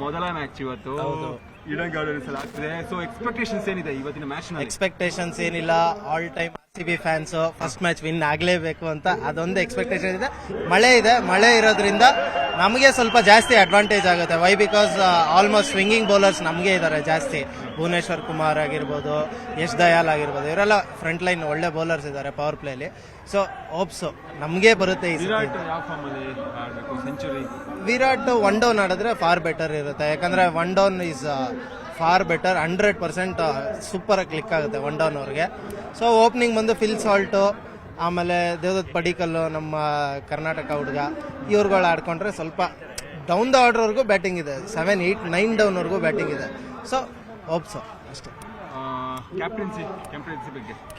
ಮೊದಲ ಮ್ಯಾಚ್ ಇವತ್ತು Eden gardens ಅಲ್ಲಿ ಆಗ್ತಿದೆ. ಸೊ ಎಕ್ಸ್ಪೆಕ್ಟೇಷನ್ಸ್ ಏನಿದೆ ಇವತ್ತಿನ ಮ್ಯಾಚ್? ಎಕ್ಸ್ಪೆಕ್ಟೇಷನ್ಸ್ ಏನಿಲ್ಲ, all time RCB fans first match win ಆಗ್ಲೇಬೇಕು ಅಂತ ಅದೊಂದು ಎಕ್ಸ್ಪೆಕ್ಟೇಷನ್ ಇದೆ. ಮಳೆ ಇರೋದ್ರಿಂದ ನಮಗೆ ಸ್ವಲ್ಪ ಜಾಸ್ತಿ ಅಡ್ವಾಂಟೇಜ್ ಆಗುತ್ತೆ. Why because almost swinging bowlers ನಮಗೆ ಇದ್ದಾರೆ ಜಾಸ್ತಿ. ಭುವನೇಶ್ವರ್ ಕುಮಾರ್ ಆಗಿರ್ಬೋದು, ಯಶ್ ದಯಾಲ್ ಆಗಿರ್ಬೋದು, ಇವರೆಲ್ಲ ಫ್ರಂಟ್ ಲೈನ್ ಒಳ್ಳೆ ಬೌಲರ್ಸ್ ಇದ್ದಾರೆ ಪವರ್ ಪ್ಲೇಲಿ. ಸೊ ಹೋಪ್ಸು ನಮಗೆ ಬರುತ್ತೆ ಈ ಸೆಂಚುರಿ. ವಿರಾಟ್ ಒನ್ ಡೌನ್ ಆಡಿದ್ರೆ ಫಾರ್ ಬೆಟರ್ ಇರುತ್ತೆ. ಯಾಕಂದ್ರೆ one down is for better. 100% super click ಆಗುತ್ತೆ ಒನ್ ಡೌನ್ ಅವ್ರಿಗೆ. ಸೊ ಓಪನಿಂಗ್ ಬಂದು ಫಿಲ್ ಸಾಲ್ಟು, ಆಮೇಲೆ ದೇವದತ್ ಪಡಿಕಲ್ಲು ನಮ್ಮ ಕರ್ನಾಟಕ ಹುಡುಗ, ಇವ್ರುಗಳು ಆಡ್ಕೊಂಡ್ರೆ ಸ್ವಲ್ಪ ಡೌನ್ ದ ಆರ್ಡರ್ವರೆಗೂ ಬ್ಯಾಟಿಂಗ್ ಇದೆ. 7, 8, 9 ಡೌನ್ವರೆಗೂ ಬ್ಯಾಟಿಂಗ್ ಇದೆ. ಸೊ ಹೋಪ್ಸು ಅಷ್ಟೇ.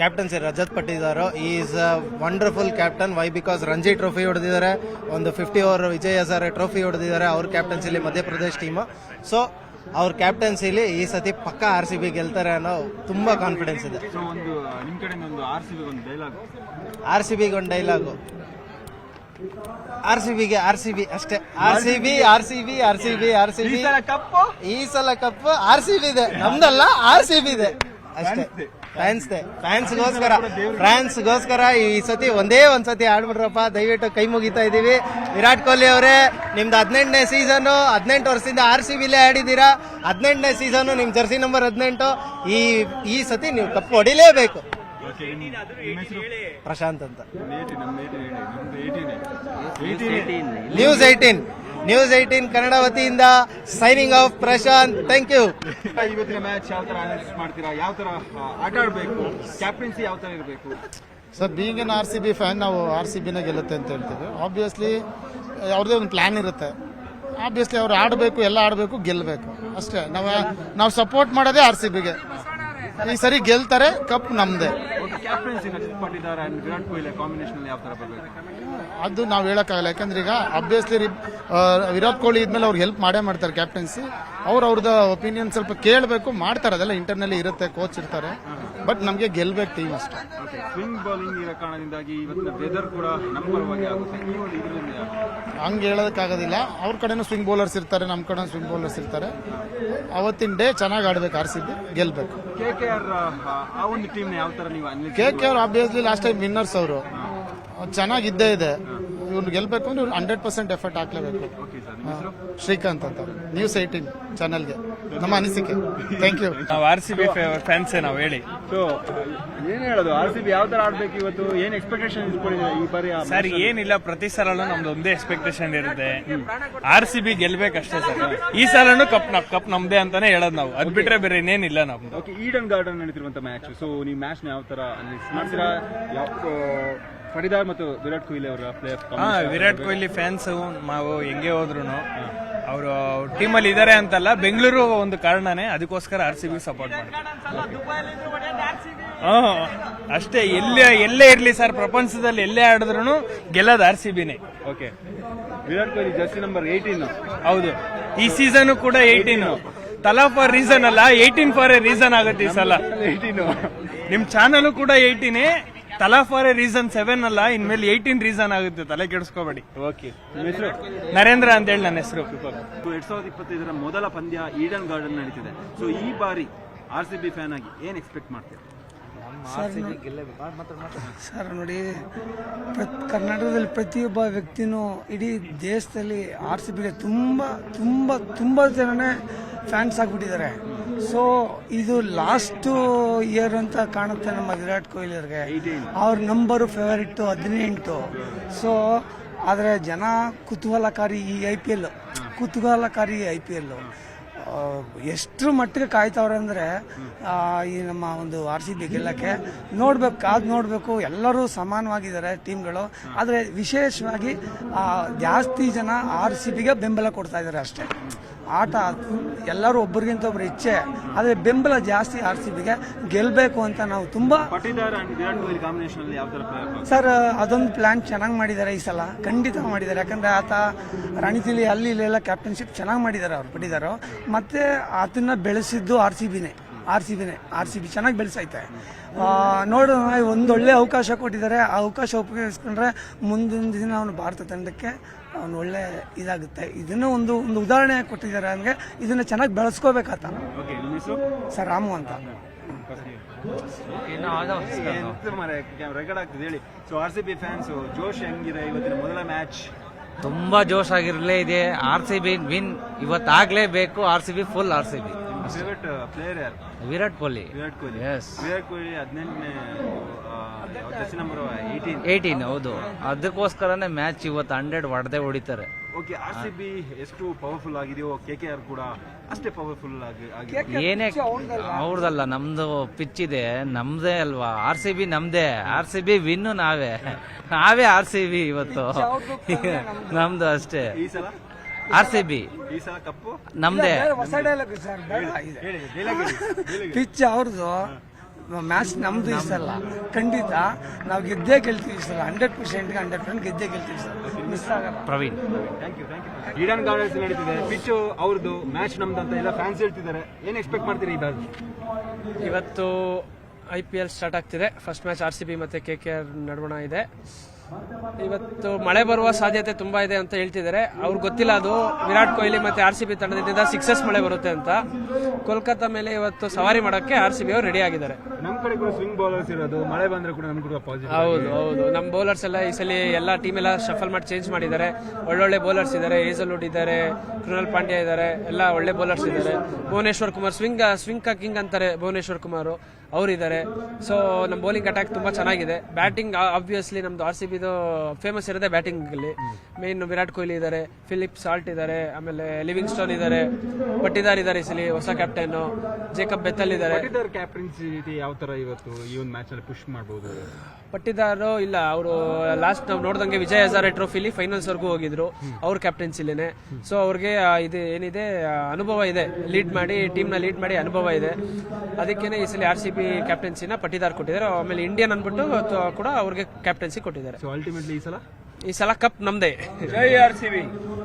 Captaincy Rajat Patidar is wonderful captain. Why because Ranji trophy ಹೊಡೆದಿದ್ದಾರೆ, ಒಂದು 50 ಓವರ್ ವಿಜಯ್ ಹಜಾರೆ ಟ್ರೋಫಿ ಹೊಡೆದಿದ್ದಾರೆ ಅವ್ರ ಕ್ಯಾಪ್ಟನ್ಸಿಲಿ ಮಧ್ಯಪ್ರದೇಶ್ ಟೀಮು. ಸೊ ಅವ್ರ ಕ್ಯಾಪ್ಟನ್ಸಿಲಿ ಈ ಸತಿ ಪಕ್ಕ RCB ಗೆಲ್ತಾರೆ ಅನ್ನೋ ತುಂಬಾ ಕಾನ್ಫಿಡೆನ್ಸ್ ಇದೆ. RCBಗೆ ಒಂದು ಡೈಲಾಗು, RCBಗೆ RCB ಅಷ್ಟೇ. RCB ಈ ಸಲ ಕಪ್ RCB ಇದೆ, ನಮ್ದಲ್ಲ RCB ಇದೆ ಅಷ್ಟೇ. ಫ್ಯಾನ್ಸ್ಗೋಸ್ಕರ ಈ ಸತಿ ಒಂದ್ಸತಿ ಆಡ್ಬಿಡ್ರಪ್ಪ ದಯವಿಟ್ಟು ಕೈ ಮುಗಿತಾ ಇದೀವಿ. ವಿರಾಟ್ ಕೊಹ್ಲಿ ಅವರೇ, ನಿಮ್ದು 18ನೇ ಸೀಸನ್, 18 ವರ್ಷದಿಂದ RCBಲೇ ಆಡಿದ್ದೀರಾ. 18ನೇ ಸೀಸನ್ ನಿಮ್ ಜರ್ಸಿ ನಂಬರ್ 18. ಈ ಸತಿ ನೀವು ಕಪ್ ಹೊಡಿಲೇಬೇಕು. ಪ್ರಶಾಂತ್ ಅಂತ, ನ್ಯೂಸ್ 18 ಕನ್ನಡ ವತಿಯಿಂದ signing off Prashant. Thank you. ಇವತ್ತಿನ ಮ್ಯಾಚ್ ಯಾವ ತರ ಅನಾಲಿಸಿಸ್ ಮಾಡ್ತೀರಾ? ಯಾವ ತರ ಆಟ ಆಡಬೇಕು? ಕ್ಯಾಪ್ಟನ್ಸಿ ಯಾವ ತರ ಇರಬೇಕು? Sir, being N RCB fan, ನಾವು RCBನ ಗೆಲ್ಲುತ್ತೆ ಅಂತ ಹೇಳ್ತೀವಿ. ಆಬ್ವಿಯಸ್ಲಿ ಅವ್ರದ್ದೇ ಒಂದು ಪ್ಲಾನ್ ಇರುತ್ತೆ. ಆಬ್ವಿಯಸ್ಲಿ ಅವ್ರು ಆಡಬೇಕು, ಎಲ್ಲ ಆಡಬೇಕು, ಗೆಲ್ಲಬೇಕು ಅಷ್ಟೇ. ನಾವು ಸಪೋರ್ಟ್ ಮಾಡೋದೇ RCBಗೆ. ಈ ಸರಿ ಗೆಲ್ತಾರೆ, ಕಪ್ ನಮ್ದೇ. ಕ್ಯಾಪ್ಟನ್ಸಿ ವಿರಾಟ್ ಕೊಹ್ಲಿ ಕಾಂಬಿನೇಷನ್ ಯಾವ ತರ ಬರಬೇಕು ಅದು ನಾವು ಹೇಳಕ್ಕಾಗಲ್ಲ. ಯಾಕಂದ್ರೆ ಈಗ ಆಬ್ವಿಯಸ್ಲಿ ವಿರಾಟ್ ಕೊಹ್ಲಿ ಇದ್ಮೇಲೆ ಅವ್ರು ಹೆಲ್ಪ್ ಮಾಡೇ ಮಾಡ್ತಾರೆ ಕ್ಯಾಪ್ಟನ್ಸಿ. ಅವ್ರದ್ದು ಒಪಿನಿಯನ್ ಸ್ವಲ್ಪ ಕೇಳಬೇಕು, ಮಾಡ್ತಾರೆ. ಅದೆಲ್ಲ ಇಂಟರ್ನಲ್ಲಿ ಇರುತ್ತೆ, ಕೋಚ್ ಇರ್ತಾರೆ. ಬಟ್ ನಮಗೆ ಗೆಲ್ಬೇಕು ಟೀಮ್ ಅಷ್ಟೇ. ಸ್ವಿಂಗ್ ಬೌಲಿಂಗ್ ಇರೋ ಕಾರಣದಿಂದಾಗಿ ಇವತ್ತಿನ ವೆದರ್ ಕೂಡ ನಮ್ಮ ಪರವಾಗಿ ಆಗುತ್ತೆ. ಹಂಗೆ ಹೇಳೋದಕ್ಕಾಗೋದಿಲ್ಲ. ಅವ್ರ ಕಡೆನೂ ಸ್ವಿಂಗ್ ಬೌಲರ್ಸ್ ಇರ್ತಾರೆ, ನಮ್ಮ ಕಡೆ ಸ್ವಿಂಗ್ ಬೌಲರ್ಸ್ ಇರ್ತಾರೆ. ಅವತ್ತಿನ ಡೇ ಚೆನ್ನಾಗಿ ಆಡ್ಬೇಕು, RCB ಗೆಲ್ಬೇಕು. KKR ಆ ಒಂದು ಟೀಮ್ ಯಾವ ತರ ನೀವು? KKR obviously last time winners ಅವರು, ಚೆನ್ನಾಗಿದ್ದೇ ಇದೆ. ಇವ್ರು ಗೆಲ್ಬೇಕು ಅಂದ್ರೆ 100% ಎಫರ್ಟ್ ಹಾಕ್ಲೇಬೇಕು. ಶ್ರೀಕಾಂತ್ ಅಂತ, ನ್ಯೂಸ್ 18 ಚಾನೆಲ್ಗೆ ನಮ್ಮ ಅನಿಸಿಕೆ. Thank you. ನಾವು RCB ಫ್ಯಾನ್ಸೇ ನಾವು ಹೇಳಿ. ಸೊ ಏನ್ ಹೇಳೋದು, RCB ಯಾವ ತರ ಆಡ್ಬೇಕು ಇವತ್ತು? ಏನ್ ಎಕ್ಸ್ಪೆಕ್ಟೇಷನ್ ಇಟ್ಕೊಂಡಿದೆ ಈ ಬಾರಿ? ಸರ್ ಏನಿಲ್ಲ, ಪ್ರತಿ ಸಲನೂ ನಮ್ದು ಒಂದೇ ಎಕ್ಸ್ಪೆಕ್ಟೇಷನ್ ಇರುತ್ತೆ, RCB ಗೆಲ್ಬೇಕಷ್ಟೇ ಸರ್. ಈ ಸಲನು ಕಪ್ ನಮ್ದೇ ಅಂತಾನೆ ಹೇಳೋದು ನಾವು. ಅದ್ ಬಿಟ್ರೆ ಬೇರೆ ಇನ್ನೇನಿಲ್ಲ ನಮ್ದು. ಓಕೆ, ಈಡನ್ ಗಾರ್ಡನ್ ನಡೀತಿರುವಂತ ಮ್ಯಾಚ್. ಸೊ ನೀವು ಮ್ಯಾಚ್ ಯಾವ ತರ ಅನಲೈಸ್ ಮಾಡ್ತೀರಾ? ಪಡಿದಾರ್ ಮತ್ತು ವಿರಾಟ್ ಕೊಹ್ಲಿ ಅವರ ಪ್ಲೇಯರ್. ವಿರಾಟ್ ಕೊಹ್ಲಿ ಫ್ಯಾನ್ಸ್ ನಾವು ಹೆಂಗೆ ಹೋದ್ರು ಅವರು ಟೀಮಲ್ಲಿ ಇದಾರೆ ಅಂತಲ್ಲ, ಬೆಂಗಳೂರು ಒಂದು ಕಾರಣನೇ, ಅದಕ್ಕೋಸ್ಕರ RCB ಸಪೋರ್ಟ್ ಮಾಡ್ತಾರೆ ಅಷ್ಟೇ. ಎಲ್ಲೇ ಇರ್ಲಿ ಸರ್, ಪ್ರಪಂಚದಲ್ಲಿ ಎಲ್ಲೇ ಆಡಿದ್ರು ಗೆಲ್ಲೋದು RCBನೇ. Okay, Virat Kohli jersey number 18. ಹೌದು, ಈ ಸೀಸನ್ ಕೂಡ 18. ತಲಾ ಫಾರ್ ರೀಸನ್ ಅಲ್ಲ, 18 ಫಾರ್ ಎ ರೀಸನ್ ಆಗುತ್ತೆ ಈ ಸಲ. 18 ನಿಮ್ ಚಾನಲ್ ಕೂಡ 18. ತಲಾ ಫಾರ್ ಎ ರೀಸನ್ 7 ಅಲ್ಲ, ಇನ್ಮೇಲೆ 18 ರೀಸನ್ ಆಗುತ್ತೆ, ತಲೆ ಕೆಡಿಸ್ಕೋಬೇಡಿ. ಓಕೆ, ನಿಮ್ಮ ಹೆಸರು? ನರೇಂದ್ರ ಅಂತ ಹೇಳಿ ನನ್ನ ಹೆಸರು. 2025 ಮೊದಲ ಪಂದ್ಯ ಈಡನ್ ಗಾರ್ಡನ್ ನಡೀತಿದೆ. ಸೊ ಈ ಬಾರಿ RCB ಫ್ಯಾನ್ ಆಗಿ ಏನ್ ಎಕ್ಸ್ಪೆಕ್ಟ್ ಮಾಡ್ತೀರಾ? ಸರ್ ನೋಡಿ, ಕರ್ನಾಟಕದಲ್ಲಿ ಪ್ರತಿಯೊಬ್ಬ ವ್ಯಕ್ತಿನೂ ಇಡೀ ದೇಶದಲ್ಲಿ RCBಗೆ ತುಂಬ ಜನನೇ ಫ್ಯಾನ್ಸ್ ಆಗಿಬಿಟ್ಟಿದ್ದಾರೆ. ಸೊ ಇದು ಲಾಸ್ಟ್ ಇಯರ್ ಅಂತ ಕಾಣುತ್ತೆ ನಮ್ಮ ವಿರಾಟ್ ಕೊಹ್ಲಿ ಅವ್ರಿಗೆ. ಅವ್ರ ನಂಬರು ಫೇವರಿಟ್ 18. ಸೊ ಆದರೆ ಜನ ಕುತೂಹಲಕಾರಿ ಈ IPL ಎಷ್ಟು ಮಟ್ಟಿಗೆ ಕಾಯ್ತವ್ರೆ ಅಂದರೆ ಈ ನಮ್ಮ ಒಂದು RCB ಗೆಲ್ಲಕ್ಕೆ ನೋಡಬೇಕು. ಎಲ್ಲರೂ ಸಮಾನವಾಗಿದ್ದಾರೆ ಟೀಮ್ಗಳು. ಆದರೆ ವಿಶೇಷವಾಗಿ ಜಾಸ್ತಿ ಜನ RCBಗೆ ಬೆಂಬಲ ಕೊಡ್ತಾ ಇದ್ದಾರೆ ಅಷ್ಟೇ. ಆಟ ಎಲ್ಲರೂ ಒಬ್ಬರಿಗಿಂತ ಒಬ್ರು ಇಚ್ಛೆ, ಆದರೆ ಬೆಂಬಲ ಜಾಸ್ತಿ RCBಗೆ ಗೆಲ್ಲಬೇಕು ಅಂತ ನಾವು ತುಂಬ. ಸರ್ ಅದೊಂದು ಪ್ಲಾನ್ ಚೆನ್ನಾಗಿ ಮಾಡಿದ್ದಾರೆ ಈ ಸಲ, ಖಂಡಿತ ಮಾಡಿದ್ದಾರೆ. ಯಾಕಂದರೆ ಆತ ರಣಜಿಲಿ ಅಲ್ಲಿ ಇಲ್ಲೆಲ್ಲ ಕ್ಯಾಪ್ಟನ್ಶಿಪ್ ಚೆನ್ನಾಗಿ ಮಾಡಿದ್ದಾರೆ ಅವ್ರು ಪಟ್ಟಿದಾರು. ಮತ್ತು ಅದನ್ನು ಬೆಳೆಸಿದ್ದು RCB ಚೆನ್ನಾಗಿ ಬೆಳೆಸೈತೆ. ನೋಡೋಣ, ಒಂದೊಳ್ಳೆ ಅವಕಾಶ ಕೊಟ್ಟಿದ್ದಾರೆ. ಆ ಅವಕಾಶ ಉಪಯೋಗಿಸ್ಕೊಂಡ್ರೆ ಮುಂದಿನ ದಿನ ಅವನು ಭಾರತ ತಂಡಕ್ಕೆ ಅವ್ನು ಒಳ್ಳೆ ಇದಾಗುತ್ತೆ. ಇದನ್ನು ಒಂದು ಒಂದು ಉದಾಹರಣೆ ಕೊಟ್ಟಿದ್ದಾರೆ ನನಗೆ. ಇದನ್ನ ಚೆನ್ನಾಗಿ ಬೆಳೆಸ್ಕೋಬೇಕಂತ. ಓಕೆ, ನಿಮ್ಮ ಹೆಸರು? ಸರ್ ರಾಮು ಅಂತ. ರೆಕಾರ್ಡ್ ಆಗ್ತಿದೆ ಹೇಳಿ. ಸೊ RCB ಫ್ಯಾನ್ಸ್ ಜೋಶ್ ಹೆಂಗಿದೆ ಇವತ್ತಿನ ಮೊದಲ ಮ್ಯಾಚ್? ತುಂಬಾ ಜೋಶ್ ಆಗಿರಲೇ ಇದೆ. RCB ವಿನ್ ಇವತ್ತಾಗ್ಲೇಬೇಕು. RCB full RCB. Favourite player ಯಾರು? ವಿರಾಟ್ ಕೊಹ್ಲಿ. ವಿರಾಟ್ ಕೊಹ್ಲಿ. ಎಸ್, ವಿರಾಟ್ ಕೊಹ್ಲಿ 18ನೇ ಜರ್ಸಿ ನಂಬರ್ 18 ಹೌದು. ಅದಕ್ಕೋಸ್ಕರನೇ ಮ್ಯಾಚ್ ಇವತ್ತು 100 ಹೊಡೆದೇ ಹೊಡಿತಾರೆ. ಓಕೆ, RCB ಎಷ್ಟು ಪವರ್ಫುಲ್ ಆಗಿದೆಯೋ KKR ಕೂಡ ಅಷ್ಟೇ ಪವರ್ಫುಲ್ ಆಗಿದೆ. ಏನೇ ಅವ್ರದಲ್ಲ, ನಮ್ದು ಪಿಚ್ ಇದೆ, ನಮ್ದೇ ಅಲ್ವಾ. RCB ನಮ್ದೇ. RCB ವಿನ್ನು ನಾವೇ RCB ಇವತ್ತು ನಮ್ದು ಅಷ್ಟೇ. ಈ ಸಲ RCB ಈ ಸಲ ಕಪ್ಪು ನಮ್ದೇ. ಹೊಸ ಡೈಲಾಗ್ ಸರ್, ಬೇಡ ಇದೆ. ಹೇಳಿ, dialogue ಹೇಳಿ. ಪಿಚ್ ಅವ್ರದ್ದು, ಮ್ಯಾಚ್ ನಮ್ದು ಈ ಸಲ ಖಂಡಿತ ನಾವು ಗೆದ್ದೇ ಗೆಲ್ತೀವಿ. ಈ ಸಲ 100% 100% ಗೆದ್ದೇ ಗೆಲ್ತೀವಿ ಸರ್, ಮಿಸ್ ಆಗಲ್ಲ. Praveen. Thank you. Eden Gardens ನಡೀತಿದೆ, ಪಿಚ್ ಅವ್ರದ್ದು, ಮ್ಯಾಚ್ ನಮ್ದು ಅಂತ ಎಲ್ಲ ಫ್ಯಾನ್ಸ್ ಹೇಳ್ತಿದ್ದಾರೆ. ಏನ್ ಎಕ್ಸ್ಪೆಕ್ಟ್ ಮಾಡ್ತೀರಿ ಈ ಬಾರಿ? ಇವತ್ತು IPL ಸ್ಟಾರ್ಟ್ ಆಗ್ತಿದೆ. ಫಸ್ಟ್ ಮ್ಯಾಚ್ RCB ಮತ್ತು KKR ನಡುವಣ ಇದೆ. ಇವತ್ತು ಮಳೆ ಬರುವ ಸಾಧ್ಯತೆ ತುಂಬಾ ಇದೆ ಅಂತ ಹೇಳ್ತಿದ್ದಾರೆ. ಅವ್ರಿಗೆ ಗೊತ್ತಿಲ್ಲ ಅದು ವಿರಾಟ್ ಕೊಹ್ಲಿ ಮತ್ತೆ RCB ತಂಡದಿಂದ 6 ಮಳೆ ಬರುತ್ತೆ ಅಂತ. ಕೋಲ್ಕತ್ತಾ ಮೇಲೆ ಇವತ್ತು ಸವಾರಿ ಮಾಡೋಕ್ಕೆ RCB ಅವರು ರೆಡಿ ಆಗಿದ್ದಾರೆ. ನಮ್ ಕಡೆ ಕೂಡ ಸ್ವಿಂಗ್ ಬೌಲರ್ಸ್ ಇರೋದು, ಮಳೆ ಬಂದ್ರೆ ಕೂಡ ನಮ್ ಕೂಡ ಪಾಸಿಟಿವ್. ಹೌದು. ನಮ್ಮ ಬೌಲರ್ಸ್ ಎಲ್ಲ ಈ ಸಲ ಎಲ್ಲ ಟೀಮ್ ಎಲ್ಲ ಶಫಲ್ ಮಾಡಿ ಚೇಂಜ್ ಮಾಡಿದ್ದಾರೆ. ಒಳ್ಳೊಳ್ಳೆ ಬೌಲರ್ಸ್ ಇದ್ದಾರೆ. ಹೇಜಲ್ವುಡ್ ಇದ್ದಾರೆ, ಕೃಣಾಲ್ ಪಾಂಡ್ಯ ಇದ್ದಾರೆ, ಎಲ್ಲ ಒಳ್ಳೆ ಬೌಲರ್ಸ್ ಇದ್ದಾರೆ. ಭುವನೇಶ್ವರ್ ಕುಮಾರ್ ಸ್ವಿಂಗ್ ಕಿಂಗ್ ಅಂತಾರೆ ಭುವನೇಶ್ವರ್ ಕುಮಾರ್, ಅವರಿದ್ದಾರೆ. ಸೊ ನಮ್ಮ ಬೌಲಿಂಗ್ ಅಟ್ಯಾಕ್ ತುಂಬಾ ಚೆನ್ನಾಗಿದೆ. ಬ್ಯಾಟಿಂಗ್ ಆಬ್ವಿಯಸ್ಲಿ ನಮ್ದು RCBದು ಫೇಮಸ್ ಇರೋದೇ ಬ್ಯಾಟಿಂಗ್ ಅಲ್ಲಿ. ಮೇನ್ ವಿರಾಟ್ ಕೊಹ್ಲಿ ಇದ್ದಾರೆ, ಫಿಲಿಪ್ ಸಾಲ್ಟ್ ಇದ್ದಾರೆ, ಆಮೇಲೆ ಲಿವಿಂಗ್ ಸ್ಟೋನ್ ಇದ್ದಾರೆ, ಪಟ್ಟಿದಾರ್ ಇದ್ದಾರೆ, ಈ ಸಲ ಹೊಸ ಕ್ಯಾಪ್ಟನ್ ಜೇಕಬ್ ಬೆತ್ತಲ್ ಇದ್ದಾರೆ. ಕ್ಯಾಪ್ಟನ್ಸಿ ಯಾವ ತರ ಇವತ್ತು ಈ ಒಂದು ಮ್ಯಾಚ್ ಅಲ್ಲಿ ಪುಷ್ ಮಾಡಬಹುದು? ಪಟ್ಟಿದಾರು ಇಲ್ಲ, ಅವರು ಲಾಸ್ಟ್ ನಾವು ನೋಡ್ದಂಗೆ ವಿಜಯ್ ಹಜಾರೆ ಟ್ರೋಫಿಲಿ ಫೈನಲ್ಸ್ ವರ್ಗೂ ಹೋಗಿದ್ರು ಅವ್ರ ಕ್ಯಾಪ್ಟನ್ಸಿಲೇನೆ. ಸೊ ಅವ್ರಿಗೆ ಇದು ಏನಿದೆ ಅನುಭವ ಇದೆ, ಟೀಮ್ ನ ಲೀಡ್ ಮಾಡಿ ಅನುಭವ ಇದೆ. ಅದಕ್ಕೇನೆ ಈ ಸಲ RCB ಕ್ಯಾಪ್ಟನ್ಸಿನ ಪಟ್ಟಿದಾರ್ ಕೊಟ್ಟಿದ್ದಾರೆ. ಆಮೇಲೆ ಇಂಡಿಯನ್ ಅನ್ಬಿಟ್ಟು ಕೂಡ ಅವ್ರಿಗೆ ಕ್ಯಾಪ್ಟನ್ಸಿ ಕೊಟ್ಟಿದ್ದಾರೆ. ಸೊ ಅಲ್ಟಿಮೇಟ್ಲಿ ಈ ಸಲ ಕಪ್ ನಮ್ದೇ. ಜೈ RCB.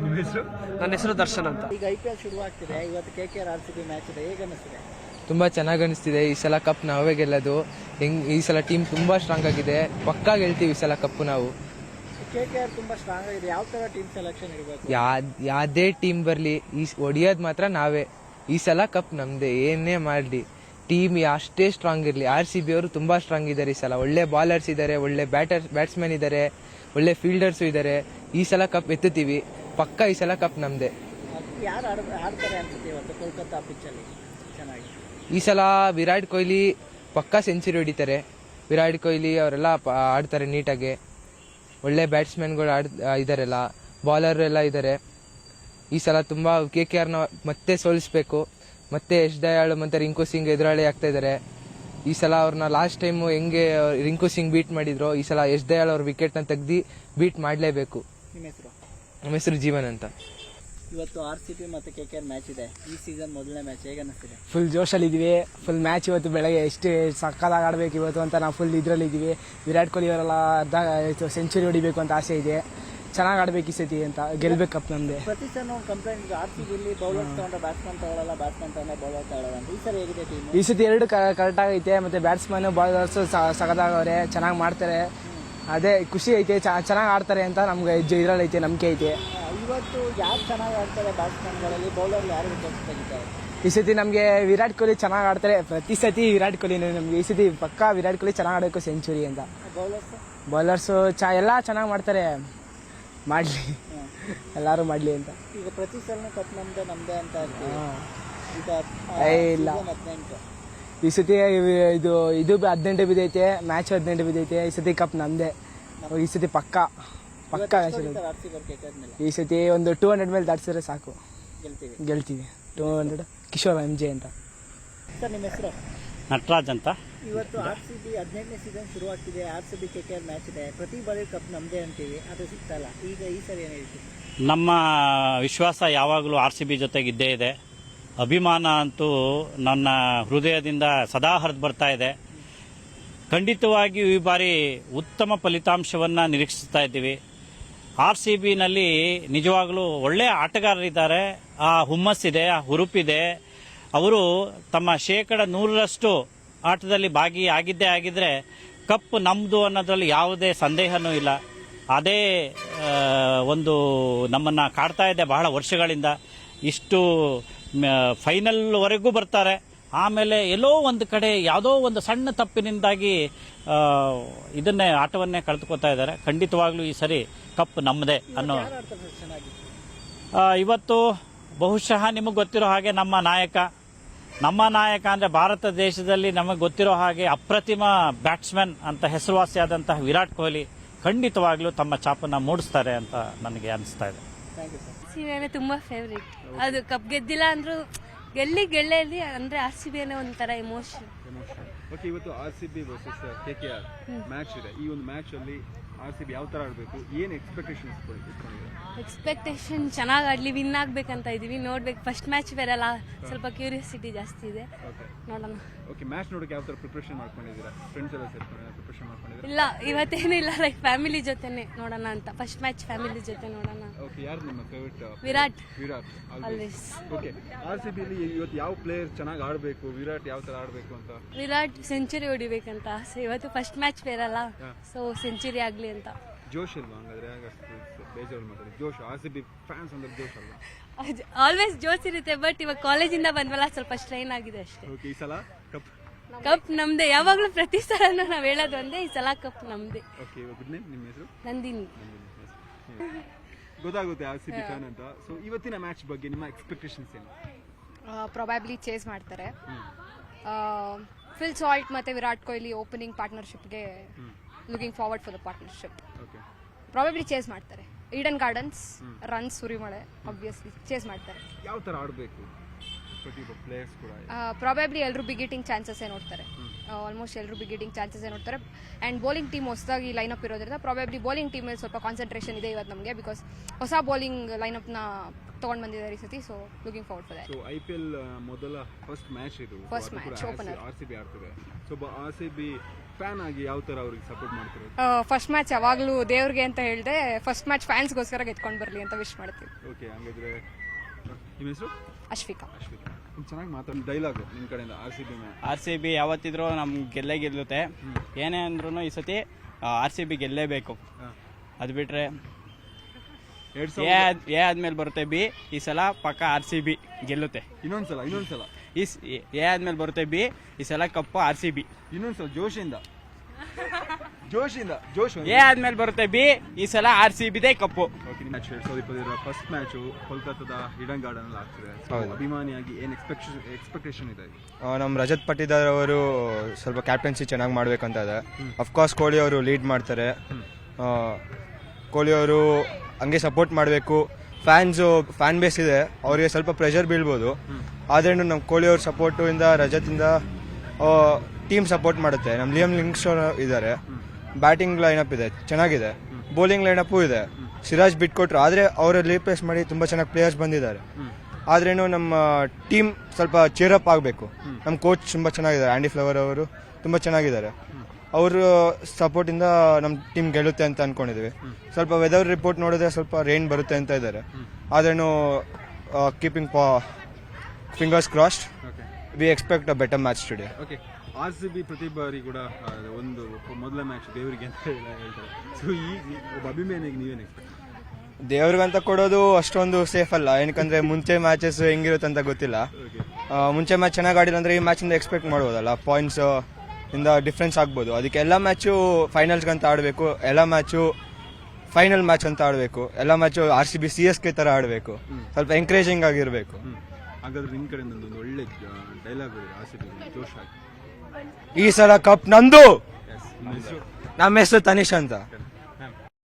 ನಿಮ್ಮ ಹೆಸರು? ನನ್ನ ಹೆಸರು ದರ್ಶನ್ ಅಂತ. ಈಗ IPL ಶುರು ಆಗ್ತಿದೆ. ಇವತ್ತು KKR RCB ಮ್ಯಾಚ್ ಇದೆ, ಹೇಗೆ ಅನಿಸ್ತಿದೆ? ತುಂಬ ಚೆನ್ನಾಗಿ ಅನಿಸ್ತಿದೆ. ಈ ಸಲ ಕಪ್ ನಾವೇ ಗೆಲ್ಲೋದು. ಈ ಸಲ ಟೀಮ್ ತುಂಬ ಸ್ಟ್ರಾಂಗ್ ಆಗಿದೆ. ಪಕ್ಕಾ ಗೆಲ್ತೀವಿ ಈ ಸಲ ಕಪ್ಪು ನಾವು. KKR ತುಂಬಾ ಸ್ಟ್ರಾಂಗ್ ಆಗಿದೆ. ಯಾವ ತರ ಟೀಮ್ ಸೆಲೆಕ್ಷನ್ ಇರಬೇಕು? ಯಾವುದೇ ಟೀಮ್ ಬರಲಿ, ಹೊಡಿಯೋದು ಮಾತ್ರ ನಾವೇ. ಈ ಸಲ ಕಪ್ ನಮ್ದೇ, ಏನೇ ಮಾಡಲಿ. ಟೀಮ್ ಅಷ್ಟೇ ಸ್ಟ್ರಾಂಗ್ ಇರಲಿ. RCB ಅವರು ತುಂಬ ಸ್ಟ್ರಾಂಗ್ ಇದ್ದಾರೆ ಈ ಸಲ. ಒಳ್ಳೆ ಬಾಲರ್ಸ್ ಇದ್ದಾರೆ, ಒಳ್ಳೆ ಬ್ಯಾಟ್ಸ್ಮನ್ ಇದ್ದಾರೆ, ಒಳ್ಳೆ ಫೀಲ್ಡರ್ಸು ಇದ್ದಾರೆ. ಈ ಸಲ ಕಪ್ ಎತ್ತುತ್ತೀವಿ ಪಕ್ಕ. ಈ ಸಲ ಕಪ್ ನಮ್ದೇ. ಯಾರು ಆಡ್ತಾರೆ ಅನ್ಸುತ್ತೆ ಇವತ್ತು ಕೋಲ್ಕತ್ತಾ ಪಿಚ್ ಅಲ್ಲಿ ಚೆನ್ನಾಗಿ? ಈ ಸಲ ವಿರಾಟ್ ಕೊಹ್ಲಿ ಪಕ್ಕಾ ಸೆಂಚುರಿ ಹೊಡಿತಾರೆ. ವಿರಾಟ್ ಕೊಹ್ಲಿ ಅವರೆಲ್ಲ ಆಡ್ತಾರೆ ನೀಟಾಗಿ. ಒಳ್ಳೆ ಬ್ಯಾಟ್ಸ್ಮನ್ಗಳು ಇದಾರೆಲ್ಲ, ಬಾಲರ್ ಎಲ್ಲ ಇದ್ದಾರೆ. ಈ ಸಲ ತುಂಬಾ KKRನ ಮತ್ತೆ ಸೋಲಿಸ್ಬೇಕು. ಮತ್ತೆ ಯಶ್ ದಯಾಳ್ ಮತ್ತೆ ರಿಂಕು ಸಿಂಗ್ ಎದುರಾಳಿ ಆಗ್ತಾ ಇದ್ದಾರೆ. ಈ ಸಲ ಅವ್ರನ್ನ ಲಾಸ್ಟ್ ಟೈಮ್ ಹೆಂಗೆ ರಿಂಕು ಸಿಂಗ್ ಬೀಟ್ ಮಾಡಿದ್ರು, ಈ ಸಲ ಯಶ್ ದಯಾಳ್ ಅವ್ರ ವಿಕೆಟ್ನ ತೆಗ್ದು ಬೀಟ್ ಮಾಡಲೇಬೇಕು. ನಿಮ್ಮ ಹೆಸರು? ನಮ್ಮ ಹೆಸರು ಜೀವನ್ ಅಂತ. ಇವತ್ತು RCB ಮತ್ತೆ KKR ಮ್ಯಾಚ್ ಇದೆ. ಈ ಸೀಸನ್ ಮೊದಲನೇ ಮ್ಯಾಚ್, ಹೇಗೆ ಅನಿಸ್ತಿದೆ? ಫುಲ್ ಜೋಶಲ್ಲಿ ಇದೀವಿ. ಫುಲ್ ಮ್ಯಾಚ್ ಇವತ್ತು ಬೆಳಗ್ಗೆ ಎಷ್ಟು ಸಕ್ಕತ್ತಾಗಿ ಆಡಬೇಕು ಇವತ್ತು ಅಂತ ನಾವು ಫುಲ್ ಇದರಲ್ಲಿ ಇದ್ದೀವಿ. ವಿರಾಟ್ ಕೊಹ್ಲಿ ಅವರೆಲ್ಲ ಸೆಂಚುರಿ ಹೊಡಿಬೇಕು ಅಂತ ಆಸೆ ಇದೆ. ಚೆನ್ನಾಗಿ ಆಡ್ಬೇಕು ಈ ಸತಿ ಅಂತ, ಗೆಲ್ಬೇಕು ಕಪ್ ನಮ್ದೆ. ಪ್ರತಿ ಸಲ ಕಂಪ್ಲೇಂಟ್ RCB ಇಲ್ಲಿ ಬೌಲರ್ ತಗೊಂಡ್ರೆ ಬ್ಯಾಟ್ಸ್ಮನ್ ತಗೊಳ್ಳಲ್ಲ, ಬ್ಯಾಟ್ಸ್ಮನ್ ತಗೊಂಡ್ರೆ ಬೌಲರ್ ತಗೊಳ್ಳಲ್ಲ ಅಂತ. ಈ ಸರಿ ಹೇಗಿದೆ ಟೀಮ್? ಈ ಸತಿ ಎರಡು ಕರೆಕ್ಟ್ ಆಗೈತೆ. ಮತ್ತೆ ಬ್ಯಾಟ್ಸ್ಮನ್ ಬಾಲರ್ಸ್ ಸಗದಾಗವ್ರೆ, ಚೆನ್ನಾಗಿ ಮಾಡ್ತಾರೆ. ಅದೇ ಖುಷಿ ಐತೆ, ಚೆನ್ನಾಗಿ ಆಡ್ತಾರೆ ಅಂತ ನಮ್ಗೆ ಇದರಲ್ಲಿ ಐತೆ, ನಂಬಿಕೆ ಐತೆ. ಇವತ್ತು ಯಾರು ಚೆನ್ನಾಗಿ ಆಡ್ತಾರೆ ಬ್ಯಾಟ್ಸ್ಮನ್ಗಳಲ್ಲಿ, ಬೌಲರ್ ಯಾರು ವಿಕೆಟ್ ತೆಗಿತಾರೆ? ಈ ಸತಿ ನಮಗೆ ವಿರಾಟ್ ಕೊಹ್ಲಿ ಚೆನ್ನಾಗಿ ಆಡ್ತಾರೆ. ಪ್ರತಿ ಸತಿ ವಿರಾಟ್ ಕೊಹ್ಲಿನೇ ನಮ್ಗೆ. ಈ ಸತಿ ಪಕ್ಕಾ ವಿರಾಟ್ ಕೊಹ್ಲಿ ಚೆನ್ನಾಗಿ ಆಡಬೇಕು ಸೆಂಚುರಿ ಅಂತ. ಬೌಲರ್ಸು ಎಲ್ಲ ಚೆನ್ನಾಗಿ ಮಾಡ್ತಾರೆ. ಮಾಡ್ಲಿ, ಎಲ್ಲಾರು ಮಾಡ್ಲಿ ಅಂತ. ಈಗ ಪ್ರತಿ ಸಲ ಕಪ್ ನಮ್ದೇ ಅಂತ ಇಲ್ಲ. ಈ ಸತಿ ಇದು 18 ಬಿದ್ದೈತೆ, ಮ್ಯಾಚ್ 18 ಬಿದ್ದೈತೆ. ಈ ಸತಿ ಕಪ್ ನಮ್ದೇ. ಈ ಸತಿ ಪಕ್ಕಾ ಈ ಸತಿ ಒಂದು 200 ಮೇಲೆ ದಾಟಿಸಿದ್ರೆ ಸಾಕು, ಗೆಲ್ತೀವಿ. 200 ಕಿಶೋರ್ MJ ಅಂತ. ಸರ್ ನಿಮ್ಮ ಹೆಸರು? ನಟರಾಜ್ ಅಂತ. ಇವತ್ತು RCB 18ನೇ ಸೀಸನ್ ಶುರು ಆಗ್ತಿದೆ. RCB KKR ಮ್ಯಾಚ್ ಇದೆ. ಪ್ರತಿ ಬಾರಿ ಕಪ್ ನಮ್ದೇ ಅಂತೀವಿ, ಅದು ಸಿಗ್ತಲ್ಲ. ಈಗ ಈ ಸರಿ ಏನು ಹೇಳ್ತೀವಿ? ನಮ್ಮ ವಿಶ್ವಾಸ ಯಾವಾಗಲೂ RCB ಜೊತೆಗಿದ್ದೇ ಇದೆ. ಅಭಿಮಾನ ಅಂತೂ ನನ್ನ ಹೃದಯದಿಂದ ಸದಾ ಹರಿದು ಬರ್ತಾ ಇದೆ. ಖಂಡಿತವಾಗಿಯೂ ಈ ಬಾರಿ ಉತ್ತಮ ಫಲಿತಾಂಶವನ್ನು ನಿರೀಕ್ಷಿಸ್ತಾ ಇದ್ದೀವಿ. RCBನಲ್ಲಿ ನಿಜವಾಗಲೂ ಒಳ್ಳೆಯ ಆಟಗಾರರಿದ್ದಾರೆ. ಆ ಹುಮ್ಮಸ್ಸಿದೆ, ಆ ಹುರುಪಿದೆ. ಅವರು ತಮ್ಮ 100% ಆಟದಲ್ಲಿ ಭಾಗಿಯಾಗಿದ್ದೇ ಆಗಿದ್ರೆ ಕಪ್ ನಮ್ಮದು ಅನ್ನೋದ್ರಲ್ಲಿ ಯಾವುದೇ ಸಂದೇಹನೂ ಇಲ್ಲ. ಅದೇ ಒಂದು ನಮ್ಮನ್ನು ಕಾಡ್ತಾ ಇದೆ ಬಹಳ ವರ್ಷಗಳಿಂದ. ಇಷ್ಟು ಫೈನಲ್ವರೆಗೂ ಬರ್ತಾರೆ, ಆಮೇಲೆ ಎಲ್ಲೋ ಒಂದು ಕಡೆ ಯಾವುದೋ ಒಂದು ಸಣ್ಣ ತಪ್ಪಿನಿಂದಾಗಿ ಇದನ್ನೇ ಆಟವನ್ನೇ ಕಳೆದುಕೊತಾ ಇದ್ದಾರೆ. ಖಂಡಿತವಾಗ್ಲೂ ಈ ಸರಿ ಕಪ್ ನಮ್ಮದೇ ಅನ್ನೋ ಇವತ್ತು ಬಹುಶಃ ನಿಮಗೆ ಗೊತ್ತಿರೋ ಹಾಗೆ ನಮ್ಮ ನಾಯಕ ಅಂದರೆ ಭಾರತ ದೇಶದಲ್ಲಿ ನಮಗೆ ಗೊತ್ತಿರೋ ಹಾಗೆ ಅಪ್ರತಿಮ ಬ್ಯಾಟ್ಸ್ಮನ್ ಅಂತ ಹೆಸರುವಾಸಿಯಾದಂತಹ ವಿರಾಟ್ ಕೊಹ್ಲಿ ಖಂಡಿತವಾಗ್ಲೂ ತಮ್ಮ ಛಾಪನ್ನು ಮೂಡಿಸ್ತಾರೆ ಅಂತ ನನಗೆ ಅನಿಸ್ತಾ ಇದೆ. RCB ತುಂಬಾ ಫೇವ್ರೇಟ್. ಅದು ಕಪ್ ಗೆದ್ದಿಲ್ಲ ಅಂದ್ರೂ ಗೆಲ್ಲಿ ಅಂದ್ರೆ RCB ಒಂಥರ ಎಮೋಷನ್. ಓಕೆ, ಇವತ್ತು RCB ವರ್ಸಸ್ KKR ಮ್ಯಾಚ್ ಇದೆ. ಈ ಒಂದು ಮ್ಯಾಚ್ ಅಲ್ಲಿ RCB ಯಾವ ತರ ಆಡಬೇಕು, ಏನು ಎಕ್ಸ್ಪೆಕ್ಟೇಷನ್ಸ್ ಇಟ್ಕೊಂಡಿದ್ದಾರೆ? ಎಕ್ಸ್ಪೆಕ್ಟೇಷನ್ ಚೆನ್ನಾಗಿ ಆಡ್ಲಿ, ವಿನ್ ಆಗ್ಬೇಕಂತ ಇದೀವಿ. ನೋಡ್ಬೇಕು, ಫಸ್ಟ್ ಮ್ಯಾಚ್ ಬೇರೆಲ್ಲ, ಸ್ವಲ್ಪ ಕ್ಯೂರಿಯಾಸಿಟಿ ಜಾಸ್ತಿ ಇದೆ, ನೋಡೋಣ. ಓಕೆ, ಮ್ಯಾಚ್ ನೋಡಕ್ಕೆ ಯಾವ ತರ ಪ್ರಿಪರೇಷನ್ ಮಾಡ್ಕೊಂಡಿದ್ದೀರಾ? ಫ್ರೆಂಡ್ಸ್ ಎಲ್ಲ ಸೇರ್ಕೊಂಡು ಪ್ರಿಪರೇಷನ್ ಮಾಡ್ಕೊಂಡಿದ್ದೀರಾ? ಇಲ್ಲ, ಇವತ್ತೇನಿಲ್ಲ, ಲೈಕ್ ಫ್ಯಾಮಿಲಿ ಜೊತೆನೆ ನೋಡೋಣ ಅಂತ. ಫಸ್ಟ್ ಮ್ಯಾಚ್ ಫ್ಯಾಮಿಲಿ ಜೊತೆ ನೋಡೋಣ. ಓಕೆ, ಯಾರು ನಿಮ್ಮ favourite? Virat always. Okay, RCB ಅಲ್ಲಿ ಇವತ್ತು ಯಾವ ಪ್ಲೇಯರ್ ಚೆನ್ನಾಗಿ ಆಡಬೇಕು, ವಿರಾಟ್ ಯಾವ ತರ ಆಡಬೇಕು ಅಂತ? ವಿರಾಟ್ ಸೆಂಚುರಿ ಹೊಡಿಬೇಕಂತ ಆಸೆ. ಇವತ್ತು ಫಸ್ಟ್ ಮ್ಯಾಚ್ ಬೇರಲ್ಲ, ಸೊ ಸೆಂಚುರಿ ಆಗ್ಲಿ ಅಂತ. ಜೋಶ್ ಇಲ್ವಾ ಹಂಗಾದ್ರೆ? ಬೇಜಾರು ಮಾತಾಡಿ. ಜೋಶ್, RCB ಫ್ಯಾನ್ಸ್ ಅಂದ್ರೆ ಜೋಶ್ ಅಲ್ವಾ? ಆಲ್ವೇಸ್ ಜೋಶ್ ಇರುತ್ತೆ, ಬಟ್ ಇವಾಗ ಕಾಲೇಜಿಂದ ಬಂದ್ವಲ್ಲ, ಸ್ವಲ್ಪ ಸ್ಟ್ರೈನ್ ಆಗಿದೆ ಅಷ್ಟೇ. ಓಕೆ, ಈ ಸಲ ಕಪ್ ನಮ್ದೇ. ಯಾವಾಗ್ಲೂ ಪ್ರತಿ ಸಲನೂ ನಾವ್ ಹೇಳೋದು ಒಂದೇ, ಈ ಸಲ ಕಪ್ ನಮ್ದೇ. ಓಕೆ, ಗುಡ್ ನೇಮ್, ನಿಮ್ಮ ಹೆಸರು? ನಂದಿನಿ. ಗೊತ್ತಾಗುತ್ತೆ RCB ಫ್ಯಾನ್ ಅಂತ. ಸೊ ಇವತ್ತಿನ ಮ್ಯಾಚ್ ಬಗ್ಗೆ ನಿಮ್ಮ ಎಕ್ಸ್ಪೆಕ್ಟೇಷನ್ಸ್ ಏನು? ಪ್ರೊಬ್ಯಾಬ್ಲಿ ಚೇಸ್ ಮಾಡ್ತಾರೆ. ಫಿಲ್ ಸಾಲ್ಟ್ ಮತ್ತೆ ವಿರಾಟ್ ಕೊಹ್ಲಿ ಓಪನಿಂಗ್ ಪಾರ್ಟ್ನರ್ಶಿಪ್ಗೆ looking forward for the partnership. Probably chase ಮಾಡ್ತಾರೆ. ಈಡನ್ ಗಾರ್ಡನ್ಸ್ ರನ್ಸ್ ಸುರಿಮಳೆ ಆಬ್ವಿಯಸ್ಲಿ ಚೇಸ್ ಮಾಡ್ತಾರೆ. ಯಾವ ತರ ಆಡಬೇಕು ಪ್ರತಿಯೊಬ್ಬ ಪ್ಲೇಯರ್ಸ್ ಕೂಡ? ಪ್ರಾಬಬ್ಲಿ ಎಲ್ಲರೂ ಬಿಗ್ ಹಿಟ್ಟಿಂಗ್ ಚಾನ್ಸಸ್ ನೋಡ್ತಾರೆ. ಆಲ್ಮೋಸ್ಟ್ ಎಲ್ಲರೂ ಬಿಗ್ ಹಿಟ್ಟಿಂಗ್ ಚಾನ್ಸಸ್ ನೋಡ್ತಾರೆ. ಆ್ಯಂಡ್ ಬೌಲಿಂಗ್ ಟೀಮ್ ಹೊಸದಾಗಿ ಲೈನಪ್ ಇರೋದ್ರಿಂದ ಪ್ರಾಬಬ್ಲಿ ಬೌಲಿಂಗ್ ಟೀಮ್ ಮೇಲೆ ಸ್ವಲ್ಪ ಕಾನ್ಸಂಟ್ರೇಷನ್ ಇದೆ ಇವತ್ತು ನಮಗೆ, ಬಿಕಾಸ್ ಹೊಸ ಬೌಲಿಂಗ್ ಲೈನಪ್ನ ತಗೊಂಡು ಬಂದಿದ್ದಾರೆ ಈ ಸತಿ. So looking forward for that. So IPL ಮೊದಲ ಫಸ್ಟ್ ಮ್ಯಾಚ್ ಇದು, ಫಸ್ಟ್ ಮ್ಯಾಚ್ ಓಪನರ್ RCB ಆಡ್ತದೆ. ಸೊ RCB ಫ್ಯಾನ್ ಆಗಿ ಯಾವ ತರ ಅವ್ರಿಗೆ ಸಪೋರ್ಟ್ ಮಾಡ್ತಾರೆ? ಫಸ್ಟ್ ಮ್ಯಾಚ್ ಯಾವಾಗಲೂ ದೇವ್ರಿಗೆ ಅಂತ ಹೇಳಿದೆ, ಫಸ್ಟ್ ಮ್ಯಾಚ್ ಫ್ಯಾನ್ಸ್ಗೋಸ್ಕರ ಗೆದ್ಕೊಂಡು ಬರಲಿ ಅಂತ ವಿಶ್ ಮಾಡ್ತೀವಿ. ಓಕೆ, ಹಂಗಾದ್ರೆ ನಿಮ್ಮ ಹೆಸರು? ಅಶ್ವಿಕಾ. ಚೆನ್ನಾಗಿ ಮಾತಾಡಿ. ಡೈಲಾಗ್ ನಿಮ್ಮ ಕಡೆಯಿಂದ RCB ಯಾವತ್ತಿದ್ರು ನಮ್ಗೆ ಗೆಲ್ಲುತ್ತೆ. ಏನೇ ಅಂದ್ರೂ ಈ ಸತಿ RCB ಗೆಲ್ಲೇಬೇಕು. ಅದು ಬಿಟ್ರೆ ಎ ಆದ್ಮೇಲೆ ಬರುತ್ತೆ B. ಈ ಸಲ ಪಕ್ಕ RCB ಗೆಲ್ಲುತ್ತೆ. ಇನ್ನೊಂದ್ಸಲ ಎ ಆದ್ಮೇಲೆ ಬರುತ್ತೆ B. ಈ ಸಲ ಕಪ್ಪು RCB. ಇನ್ನೊಂದ್ಸಲ ಜೋಶ್ ಎ ಆದ್ಮೇಲೆ ಬರುತ್ತೆ B. ಈ ಸಲ RCB ದೇ ಕಪ್ಪು. ಮ್ಯಾಚ್ 2020 ಫಸ್ಟ್ ಮ್ಯಾಚ್ ಕೋಲ್ಕತ್ತಾದ ಈಡನ್ ಗಾರ್ಡನ್ ಅಲ್ಲಿ ಆಗ್ತಿದೆ. ಅಭಿಮಾನಿಯಾಗಿ ಏನ್ ಎಕ್ಸ್ಪೆಕ್ಟೇಷನ್ ಇದೆ? ನಮ್ಮ ರಜತ್ ಪಟ್ಟಿದಾರ್ ಅವರು ಸ್ವಲ್ಪ ಕ್ಯಾಪ್ಟನ್ಸಿ ಚೆನ್ನಾಗಿ ಮಾಡ್ಬೇಕಂತ ಇದೆ. ಅಫ್ಕೋರ್ಸ್ ಕೊಹ್ಲಿ ಅವರು ಲೀಡ್ ಮಾಡ್ತಾರೆ. ಕೊಹ್ಲಿ ಅವರು ಹಂಗೆ ಸಪೋರ್ಟ್ ಮಾಡಬೇಕು. ಫ್ಯಾನ್ ಬೇಸ್ ಇದೆ, ಅವರಿಗೆ ಸ್ವಲ್ಪ ಪ್ರೆಷರ್ ಬೀಳ್ಬೋದು. ಆದ್ರೂ ನಮ್ಮ ಕೊಹ್ಲಿ ಅವ್ರ ಸಪೋರ್ಟು ಇಂದ, ರಜತಿಂದ ಟೀಮ್ ಸಪೋರ್ಟ್ ಮಾಡುತ್ತೆ. ನಮ್ಮ ಲಿಯಮ್ ಲಿಂಗ್ಸ್ಟೋನ್ ಇದ್ದಾರೆ. ಬ್ಯಾಟಿಂಗ್ ಲೈನಪ್ ಇದೆ, ಚೆನ್ನಾಗಿದೆ. ಬೌಲಿಂಗ್ ಲೈನಪ್ಪು ಇದೆ. ಸಿರಾಜ್ ಬಿಟ್ಕೊಟ್ರು, ಆದರೆ ಅವರಲ್ಲಿ ರೀಪ್ಲೇಸ್ ಮಾಡಿ ತುಂಬ ಚೆನ್ನಾಗಿ ಪ್ಲೇಯರ್ಸ್ ಬಂದಿದ್ದಾರೆ. ಆದ್ರೇನು ನಮ್ಮ ಟೀಮ್ ಸ್ವಲ್ಪ ಚೇರಪ್ ಆಗಬೇಕು. ನಮ್ಮ ಕೋಚ್ ತುಂಬ ಚೆನ್ನಾಗಿದ್ದಾರೆ, ಆ್ಯಂಡಿ ಫ್ಲವರ್ ಅವರು ತುಂಬ ಚೆನ್ನಾಗಿದ್ದಾರೆ. ಅವರು ಸಪೋರ್ಟಿಂದ ನಮ್ಮ ಟೀಮ್ ಗೆಲ್ಲುತ್ತೆ ಅಂತ ಅನ್ಕೊಂಡಿದ್ವಿ. ಸ್ವಲ್ಪ ವೆದರ್ ರಿಪೋರ್ಟ್ ನೋಡಿದ್ರೆ ಸ್ವಲ್ಪ ರೈನ್ ಬರುತ್ತೆ ಅಂತ ಇದ್ದಾರೆ. ಆದ್ರೇನು keeping fingers crossed, we expect a better match today. Okay, RCB ಪ್ರತಿ ಬಾರಿ ಕೂಡ ಒಂದು ಮೊದಲ ಮ್ಯಾಚ್ ದೇವರಿಗೆ ಅಂತ ಹೇಳ್ತಾರೆ. ಸೊ ಈ ಒಬ್ಬ ಅಭಿಮಾನಿಗೆ ನೀವೇನು ಎಕ್ಸ್ಪೆಕ್ಟ್? ದೇವ್ರಿಗಂತ ಕೊಡೋದು ಅಷ್ಟೊಂದು ಸೇಫ್ ಅಲ್ಲ, ಏನಕ್ಕಂದ್ರೆ ಮುಂಚೆ ಮ್ಯಾಚಸ್ ಹೆಂಗಿರುತ್ತೆ ಅಂತ ಗೊತ್ತಿಲ್ಲ. ಮುಂಚೆ ಮ್ಯಾಚ್ ಚೆನ್ನಾಗಿ ಆಡಿಲ್ಲ ಅಂದ್ರೆ ಈ ಮ್ಯಾಚಿಂದ ಎಕ್ಸ್ಪೆಕ್ಟ್ ಮಾಡ್ಬೋದಲ್ಲ, ಪಾಯಿಂಟ್ಸ್ ಇಂದ ಡಿಫ್ರೆನ್ಸ್ ಆಗ್ಬೋದು. ಅದಕ್ಕೆ ಎಲ್ಲ ಮ್ಯಾಚು ಫೈನಲ್ಸ್ಗಂತ ಆಡಬೇಕು, ಎಲ್ಲ ಮ್ಯಾಚು ಫೈನಲ್ ಮ್ಯಾಚ್ ಅಂತ ಆಡಬೇಕು, ಎಲ್ಲ ಮ್ಯಾಚು RCB CSK ಥರ ಆಡಬೇಕು, ಸ್ವಲ್ಪ ಎಂಕರೇಜಿಂಗ್ ಆಗಿರಬೇಕು. ಹಾಗಾದ್ರೆ ನಿಮ್ಮ ಕಡೆಯಿಂದ ಒಂದು ಒಳ್ಳೆ ಡೈಲಾಗ್ RCB ಜೋಶ್ ಆಗಿ. ಈ ಸಲ ಕಪ್ ನಂದು. ನಮ್ಮ ಹೆಸರು ತನಿಷ್ ಅಂತ.